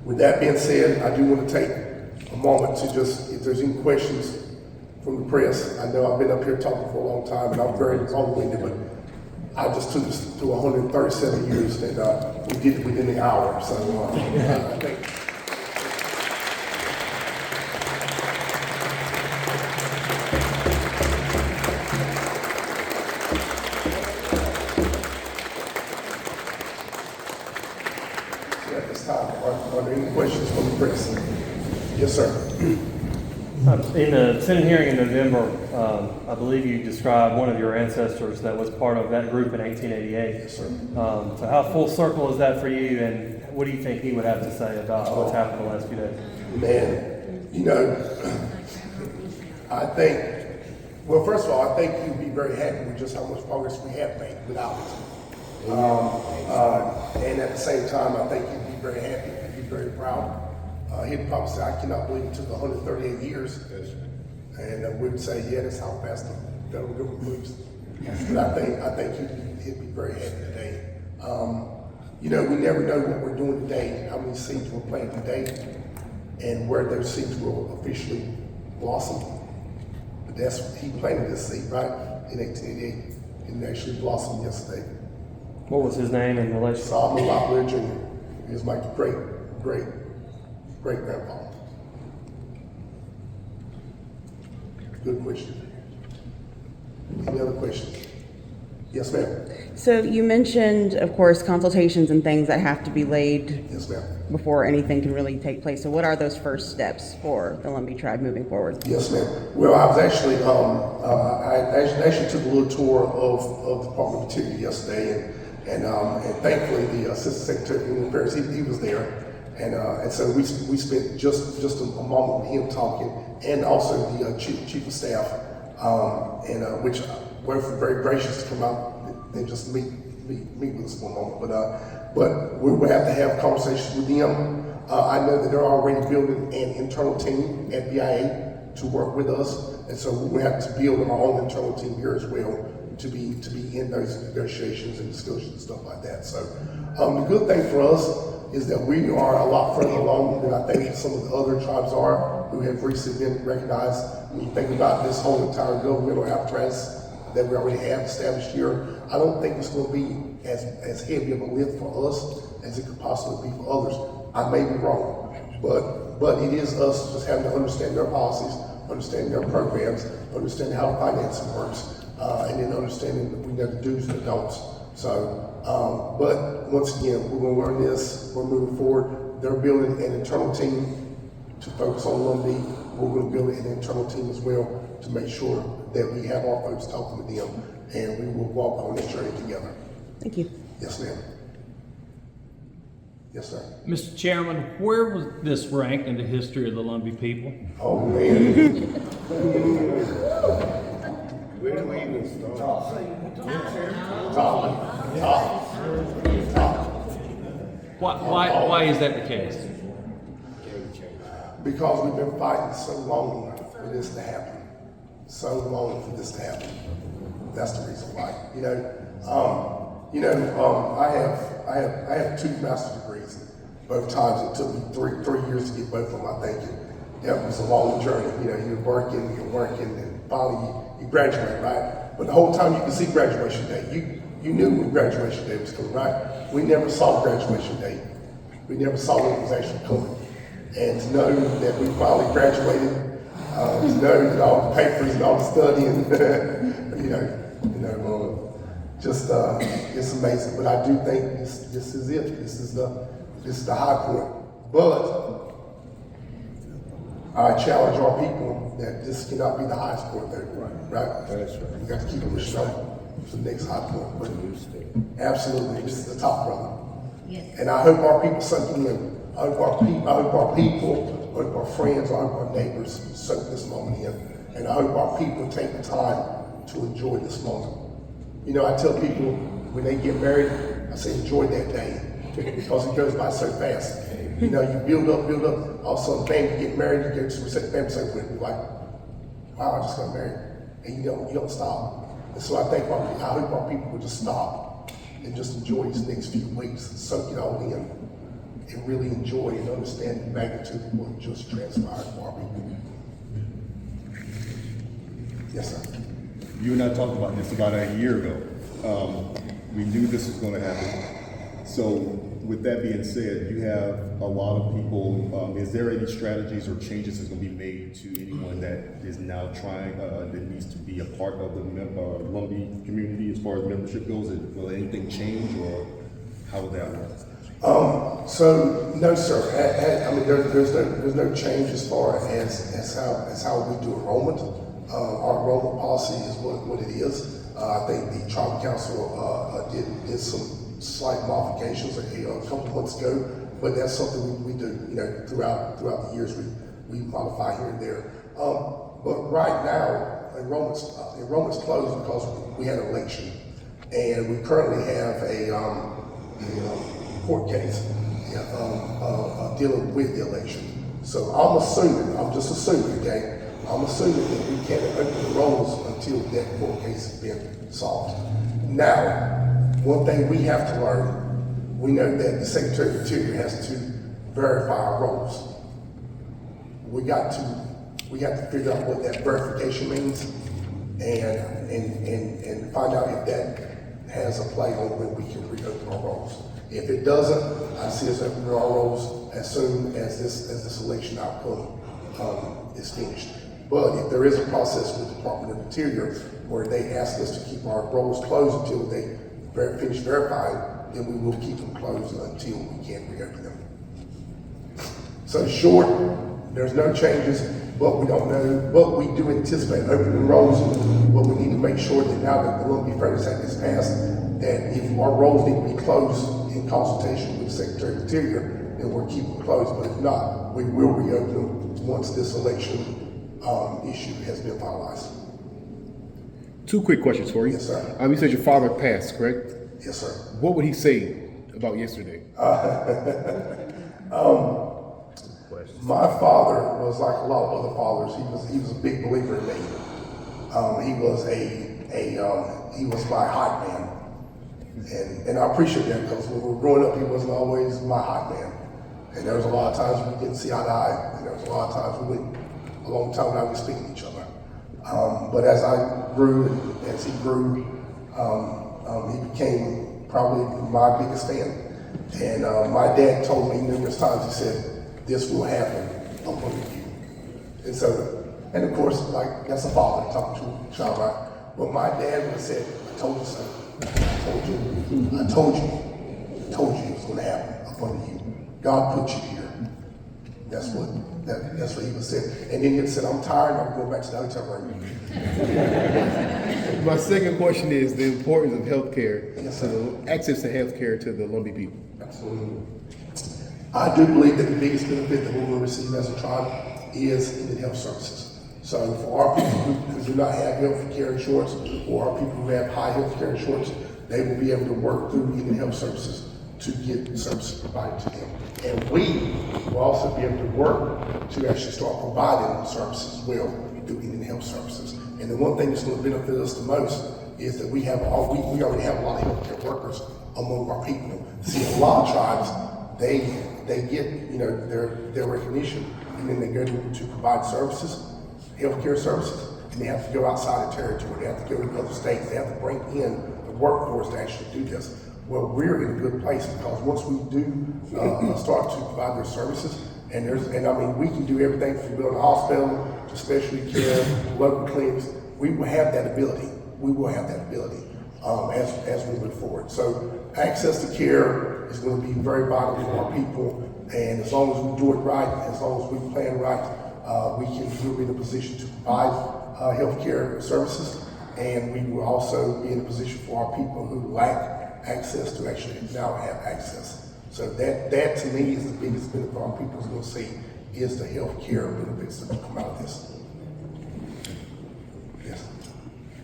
With that being said, I do want to take a moment to just, if there's any questions from the press. I know I've been up here talking for a long time, and I'm very long-winded, but I just took us to 137 years, and we did it within the hour. So I think. At this time, are there any questions from the press? Yes, sir. In the Senate hearing in November, I believe you described one of your ancestors that was part of that group in 1888. Yes, sir. So how full circle is that for you, and what do you think he would have to say about what's happened the last few days? Man, you know, I think, well, first of all, I think you'd be very happy with just how much progress we have made without it. And at the same time, I think you'd be very happy, you'd be very proud. He'd probably say, I cannot believe it took 138 years. And we'd say, yeah, that's how fast the federal government moves. But I think he'd be very happy today. You know, we never know what we're doing today, how many seeds we're planting today, and where those seeds will officially blossom. But that's, he planted this seed, right, in 1888, and it actually blossomed yesterday. What was his name in relation? Solomon Lowery Jr. He was my great-grandfather. Good question. Any other questions? Yes, ma'am. So you mentioned, of course, consultations and things that have to be laid Yes, ma'am. before anything can really take place. So what are those first steps for the Lumbee Tribe moving forward? Yes, ma'am. Well, I was actually, I actually took a little tour of the Department of Interior yesterday, and thankfully the Assistant Secretary of Human Affairs, he was there, and so we spent just a moment with him talking, and also the chief of staff, which were very gracious to come out and just meet with us for a moment. But we will have to have conversations with them. I know that they're already building an internal team at BIA to work with us, and so we have to build our own internal team here as well to be in those negotiations and discussions and stuff like that. So the good thing for us is that we are a lot further along than I think some of the other tribes are who have recently been recognized. When you think about this whole entire governmental apparatus that we already have established here, I don't think it's going to be as heavy of a lift for us as it could possibly be for others. I may be wrong, but it is us just having to understand their policies, understand their programs, understand how financing works, and then understanding that we know the do's and the don'ts. So, but once again, we're going to learn this. We're moving forward. They're building an internal team to focus on Lumbee. We're going to build an internal team as well to make sure that we have our folks talking with them, and we will walk on this journey together. Thank you. Yes, ma'am. Yes, sir. Mr. Chairman, where was this ranked in the history of the Lumbee people? Oh, man. Where do we even start? Top. Why is that the case? Because we've been fighting so long for this to happen. So long for this to happen. That's the reason why. I have 2 master's degrees. Both times it took me three years to get both of them. I think that was a long journey. You're working, and finally you graduate, right? But the whole time you can see graduation day. You knew when graduation day was coming, right? We never saw graduation day. We never saw when it was actually coming. And to know that we finally graduated, to know that all the papers and all the studying, it's amazing. But I do think this is it. This is the high point. But I challenge our people that this cannot be the highest point there, right? That's right. We got to keep it strong to the next high point. But absolutely, this is the top, brother. Yes. And I hope our people soak in. I hope our people, I hope our friends, I hope our neighbors soak this moment in. And I hope our people take the time to enjoy this moment. I tell people when they get married, I say enjoy that day because it goes by so fast. You build up, all of a sudden, bam, you get married, you get to the family circle, and you're like, wow, I just got married. And you don't stop. And so I hope our people will just stop and just enjoy these next few weeks and soak it all in. and really enjoy and understand the magnitude of what just transpired for our people. Yes, sir. You and I talked about this about a year ago. We knew this was going to happen. So with that being said, you have a lot of people, is there any strategies or changes that's going to be made to anyone that is now trying, that needs to be a part of the Lumbee community as far as membership goes? Will anything change, or how would that work? So no, sir. I mean, there's no change as far as how we do enrollment. Our enrollment policy is what it is. I think the tribal council did some slight modifications a couple of months ago, but that's something we do. Throughout the years we modify here and there. But right now, enrollment's closed because we had an election, and we currently have a court case dealing with the election. So I'm just assuming, okay? I'm assuming that we can't open the rolls until that court case has been solved. Now, one thing we have to learn, we know that the Secretary of the Interior has to verify our rolls. We got to figure out what that verification means and find out if that has a play on when we can reopen our rolls. If it doesn't, I see us opening our rolls as soon as this election outcome is finished. But if there is a process with the Department of Interior where they ask us to keep our rolls closed until they finish verifying, then we will keep them closed until we can reopen them. So short, there's no changes, but we don't know, but we do anticipate opening rolls, but we need to make sure that now that the Lumbee Fairness Act is passed, that if our rolls need to be closed in consultation with the Secretary of the Interior, then we'll keep them closed, but if not, we will reopen them once this election issue has been finalized. Two quick questions for you. Yes, sir. You said your father passed, correct? Yes, sir. What would he say about yesterday? My father was like a lot of other fathers. He was a big believer in me. He was my hype man, and I appreciate that because when we were growing up, he wasn't always my hype man. And there was a lot of times we didn't see eye to eye, and there was a lot of times we went a long time without speaking to each other. But as I grew, and as he grew, he became probably my biggest fan. And my dad told me numerous times, he said, "This will happen upon you." And so, and of course, like that's a father talking to a child, right? But my dad would have said, "I told you so. I told you. I told you. I told you it was going to happen upon you. God put you here." That's what he would say. And then he said, "I'm tired. I'm going back to the hotel room." My second question is the importance of healthcare, Yes, to the access to healthcare to the Lumbee people. Absolutely. I do believe that the biggest benefit that we will receive as a tribe is in the health services. So for our people who do not have health care insurance, or our people who have high health care insurance, they will be able to work through Indian Health Services to get services provided to them. And we will also be able to work to actually start providing services as well through Indian Health Services. And the one thing that's going to benefit us the most is that we already have a lot of healthcare workers among our people. See, a lot of tribes, they get their recognition, and then they go to provide services, healthcare services, and they have to go outside the territory. They have to go to other states. They have to bring in the workforce to actually do this. Well, we're in a good place because once we do start to provide their services, and I mean, we can do everything from building a hospital to specialty care, local clinics. We will have that ability. We will have that ability as we move forward. So access to care is going to be very vital for our people, and as long as we do it right, as long as we plan right, we'll be in a position to provide health care services, and we will also be in a position for our people who lack access to actually now have access. So that to me is the biggest benefit our people is going to see is the health care benefits that will come out of this. Yes.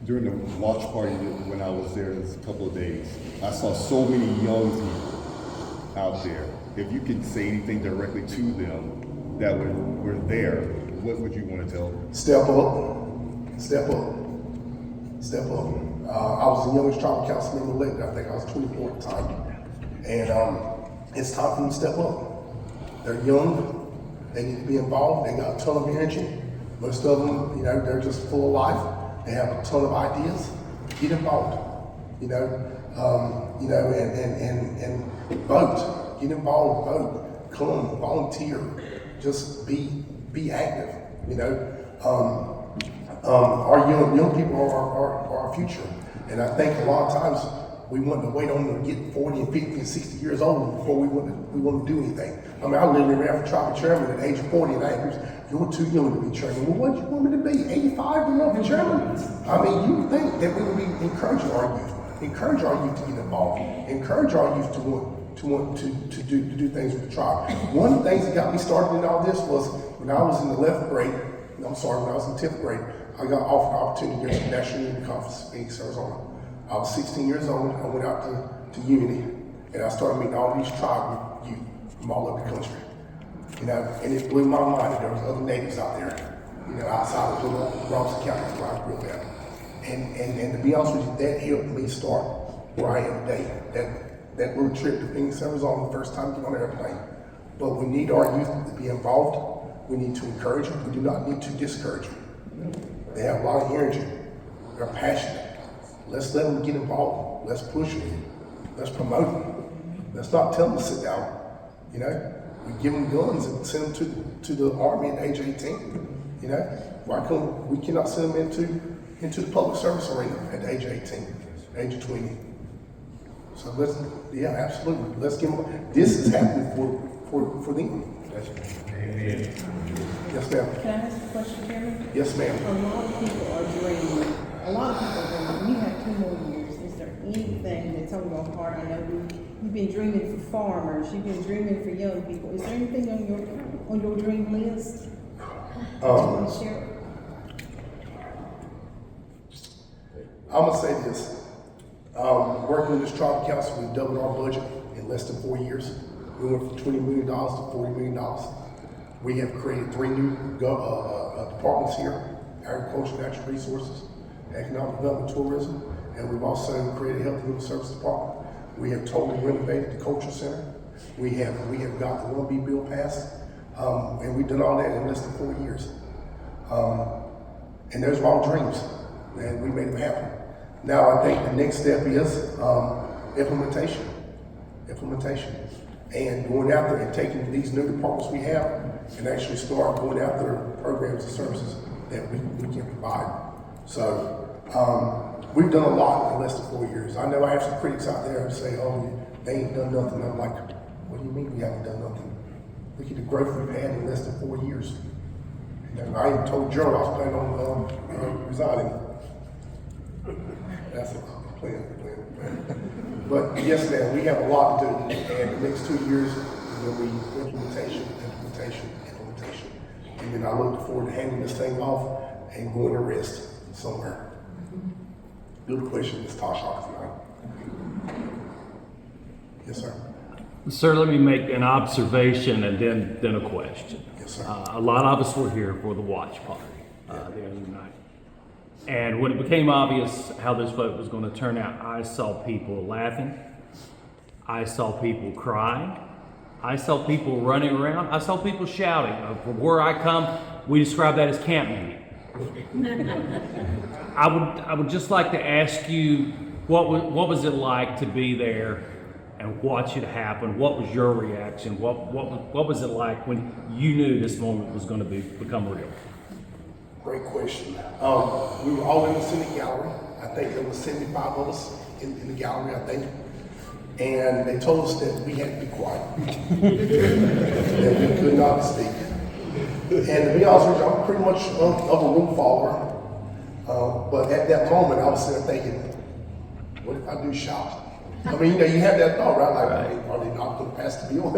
During the launch party when I was there a couple of days, I saw so many young people out there. If you could say anything directly to them that were there, what would you want to tell them? Step up. Step up. Step up. I was the youngest tribal council member elected. I think I was 24 at the time. And it's time for them to step up. They're young, they need to be involved, they got a ton of energy. Most of them, you know, they're just full of life. They have a ton of ideas. Get involved, and vote. Get involved, vote. Come, volunteer. Just be active. Our young people are our future, and I think a lot of times we want to wait on them to get 40 and 50 and 60 years old before we want to do anything. I mean, I literally ran for tribal chairman at the age of 40, and I had you're too young to be chairman. Well, what do you want me to be? 85 to run for chairman? I mean, you would think that we would be encouraging our youth to get involved, encourage our youth to want to do things with the tribe. One of the things that got me started in all this was when I was in the 11th grade. When I was in 10th grade, I got offered an opportunity to go to the National Unity Conference in Phoenix, Arizona. I was 16 years old. I went out to Unity, and I started meeting all these tribal youth from all over the country. And it blew my mind that there was other natives out there, outside of little Robesonian County where I grew up at. And to be honest with you, that helped me start where I am today. That little trip to Phoenix, Arizona, the first time to get on an airplane. But we need our youth to be involved. We need to encourage them. We do not need to discourage them. They have a lot of energy. They're passionate. Let's let them get involved. Let's push them. Let's promote them. Let's not tell them to sit down. We give them guns and send them to the army at age 18. Why come we cannot send them into the public service arena at the age of 18, age of 20? So absolutely. Let's give them. This is happening for them. Amen. Yes, ma'am. Can I ask a question, Chairman? Yes, ma'am. A lot of people are dreaming. A lot of people are dreaming. You have 2 more years. Is there anything that's on your heart? I know you've been dreaming for farmers. You've been dreaming for young people. Is there anything on your dream list? To share? I'm gonna say this. Working with this tribal council, we've doubled our budget in less than 4 years. We went from $20 million to $40 million. We have created 3 new departments here: agriculture, natural resources, economic development, tourism, and we've also created a health and human services department. We have totally renovated the culture center. We have got the Lumbee bill passed, and we've done all that in less than 4 years. And those were all dreams, and we made them happen. Now I think the next step is implementation, and going out there and taking these new departments we have and actually start going after programs and services that we can provide. So we've done a lot in less than 4 years. I know I have some critics out there who say, "Oh, they ain't done nothing." I'm like, "What do you mean we haven't done nothing? Look at the growth we've had in less than 4 years." I even told Gerald I was planning on resigning. That's a plan. But yes, ma'am, we have a lot to do, and the next 2 years will be implementation. And then I look forward to handing this thing off and going to rest somewhere. Good question, Ms. Tasha, tonight. Yes, sir. Sir, let me make an observation and then a question. Yes, sir. A lot of us were here for the watch party the other night. And when it became obvious how this vote was going to turn out, I saw people laughing. I saw people crying. I saw people running around. I saw people shouting. From where I come, we describe that as camp meeting. I would just like to ask you, what was it like to be there and watch it happen? What was your reaction? What was it like when you knew this moment was going to become real? Great question. We were all in the Senate gallery. I think there was 75 of us in the gallery, I think. And they told us that we had to be quiet, that we could not speak. And to be honest with you, I'm pretty much of a rule follower. But at that moment, I was sitting there thinking, what if I do shout? I mean, you have that thought, right? Like, are they not going to pass the bill?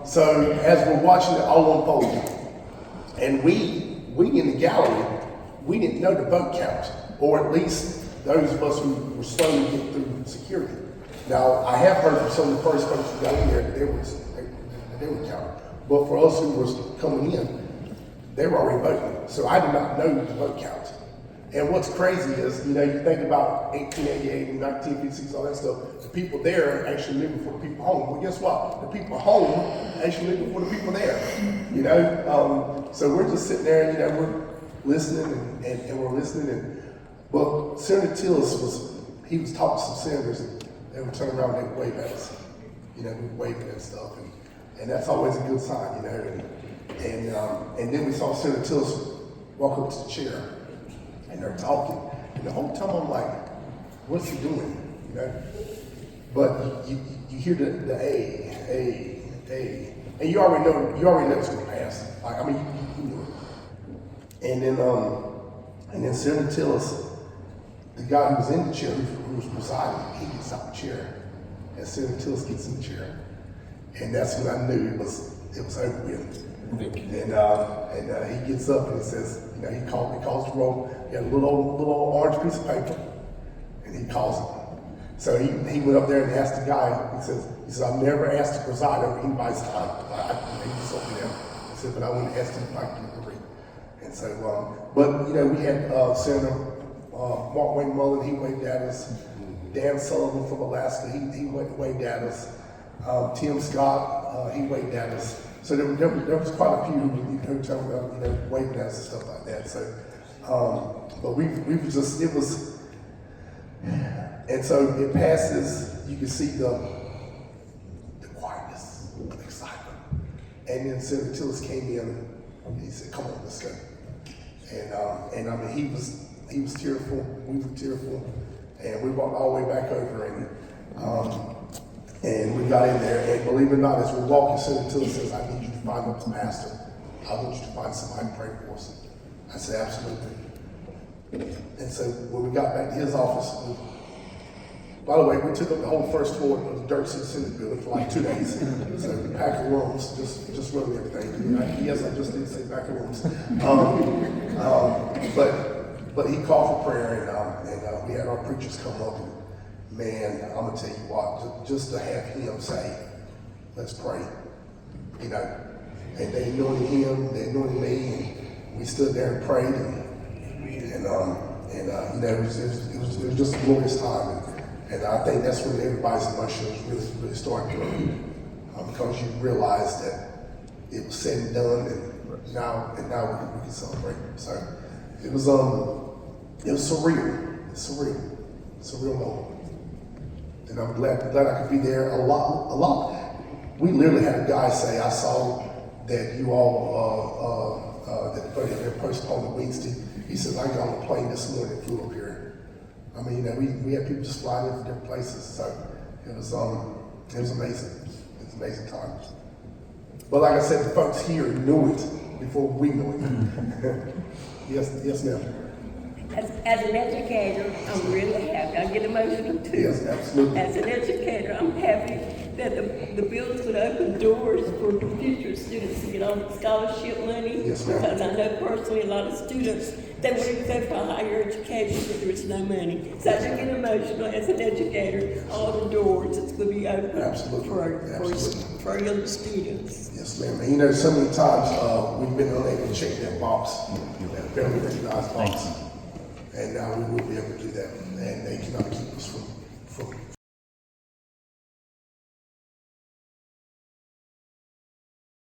So as we're watching it all unfold, and we in the gallery, we didn't know the vote count, or at least those of us who were slow to get through security. Now, I have heard from some of the first folks who got in there that they were counted. But for us who were coming in, they were already voting. So I did not know the vote count. And what's crazy is, you know, you think about 1888 and 1956, all that stuff, the people there actually living for the people home. Well, guess what? The people home actually living for the people there, you know? So we're just sitting there, you know, we're listening and we're listening. And well, Senator Tillis he was talking to some senators and they would turn around and they would wave at us. You know, we would wave and stuff. And that's always a good sign, you know? And then we saw Senator Tillis walk up to the chair. And they're talking, and the whole time I'm like, what's he doing, you know? But you hear the A, and you already know it's gonna pass. Like, I mean, you knew it. And then Senator Tillis, the guy who was in the chair, who was presiding, he gets out the chair, and Senator Tillis gets in the chair, and that's when I knew it was over with. And he gets up and he says, you know, he calls the roll. He had a little orange piece of paper, and he calls it. So he went up there and asked the guy. He says, I've never asked to preside over anybody's time. He just told me that. He said, but I want to ask him if I can agree. And so, but you know, we had Senator Mark Wayne Mullen. He waved at us. Dan Sullivan from Alaska. He waved at us. Tim Scott. He waved at us. So there was quite a few who told about, you know, waving at us and stuff like that. So, but we was just, it was, and so it passes. You can see the quietness, the excitement, and then Senator Tillis came in and he said, "Come on, let's go." And I mean, he was tearful. We were tearful, and we walked all the way back over and we got in there, and believe it or not, as we're walking, Senator Tillis says, "I need you to find up the pastor. I want you to find somebody to pray for us." I said, "Absolutely." And so when we got back to his office, by the way, we took up the whole first floor of the Dirt City Senate building for like 2 days. So we packed the rooms, just running everything. Yes, I just did say pack the rooms. But he called for prayer, and we had our preachers come up. And man, I'm gonna tell you what, just to have him say, "Let's pray," you know, and they anointed him, they anointed me, and we stood there and prayed, and you know, it was just a glorious time, and I think that's when everybody's emotions really started growing, because you realize that it was said and done, and now we can celebrate. So it was surreal. It's a real moment. And I'm glad I could be there a lot. We literally had a guy say, "I saw that you all, that the vote had been postponed to Wednesday." He said, "I got on a plane this morning and flew up here." I mean, you know, we had people just flying in from different places. So it was amazing. It was an amazing time. But like I said, the folks here knew it before we knew it. Yes, ma'am. As an educator, I'm really happy. I get emotional too. Yes, absolutely. As an educator, I'm happy that the bills would open doors for future students to get on scholarship money. Yes, ma'am. Because I know personally a lot of students, they wouldn't go for higher education if there was no money. So I do get emotional as an educator. All the doors it's going to be open Absolutely. for our young students. Yes, ma'am. And you know, so many times we've been unable to check that box, that fairly recognized box. And now we will be able to do that. And they cannot keep us from